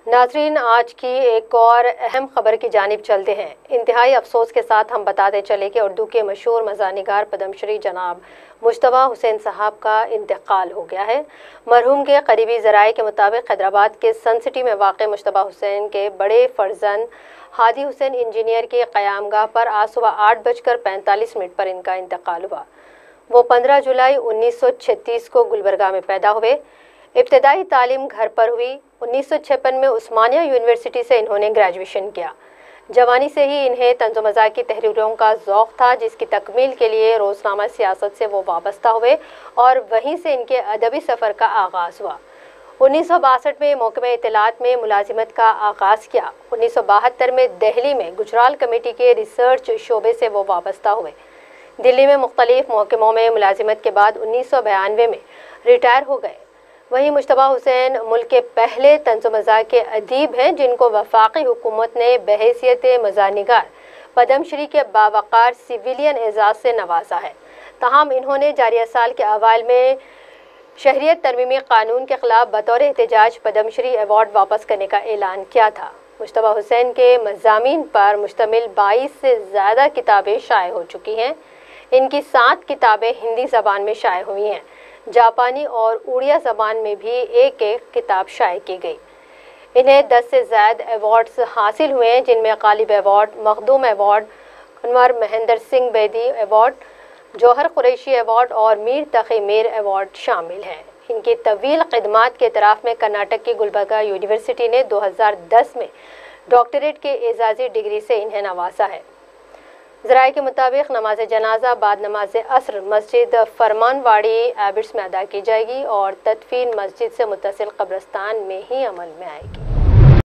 ناظرین، آج کی ایک اور اہم خبر کی جانب چلتے ہیں۔ انتہائی افسوس کے ساتھ ہم بتاتے چلے کہ اردو کے مشہور مزاح نگار پدم شری جناب مجتبیٰ حسین صاحب کا انتقال ہو گیا ہے۔ مرحوم کے قریبی ذرائع کے مطابق حیدرآباد کے سن سٹی میں واقع مجتبیٰ حسین کے بڑے فرزند ہادی حسین انجینئر کی قیام گاہ پر آج صبح 8:45 پر ان کا انتقال ہوا۔ وہ 15 جولائی 1936 کو گلبرگہ میں پیدا ہوئے۔ ابتدائی تعلیم گھر پر ہوئی۔ 1956 میں عثمانیہ یونیورسٹی سے انہوں نے گریجویشن کیا۔ جوانی سے ہی انہیں طنز و مزاح کی تحریروں کا ذوق تھا، جس کی تکمیل کے لیے روزنامہ سیاست سے وہ وابستہ ہوئے اور وہیں سے ان کے ادبی سفر کا آغاز ہوا۔ 1962 میں محکمہ اطلاعات میں ملازمت کا آغاز کیا۔ 1972 میں دہلی میں گجرال کمیٹی کے ریسرچ شعبے سے وہ وابستہ ہوئے۔ دلی میں مختلف محکموں میں ملازمت کے بعد 1992 میں ریٹائر ہو گئے۔ وہیں مجتبیٰ حسین ملک کے پہلے طنز و مزاح کے ادیب ہیں جن کو وفاقی حکومت نے بحیثیت مزاح نگار پدم شری کے باوقار سویلین اعزاز سے نوازا ہے۔ تاہم انہوں نے جاریہ سال کے اوائل میں شہریت ترمیمی قانون کے خلاف بطور احتجاج پدم شری ایوارڈ واپس کرنے کا اعلان کیا تھا۔ مجتبیٰ حسین کے مضامین پر مشتمل 22 سے زیادہ کتابیں شائع ہو چکی ہیں۔ ان کی 7 کتابیں ہندی زبان میں شائع ہوئی ہیں۔ جاپانی اور اڑیا زبان میں بھی ایک کتاب شائع کی گئی۔ انہیں 10 سے زائد ایوارڈز حاصل ہوئے ہیں، جن میں غالب ایوارڈ، مخدوم ایوارڈ، انور مہندر سنگھ بیدی ایوارڈ، جوہر قریشی ایوارڈ اور میر تقی میر ایوارڈ شامل ہیں۔ ان کی طویل خدمات کے اعتراف میں کرناٹک کی گلبرگہ یونیورسٹی نے 2010 میں ڈاکٹریٹ کے اعزازی ڈگری سے انہیں نوازا ہے۔ ذرائع کے مطابق نماز جنازہ بعد نماز عصر مسجد فرمان واڑی ایبٹس میں ادا کی جائے گی اور تدفین مسجد سے متصل قبرستان میں ہی عمل میں آئے گی۔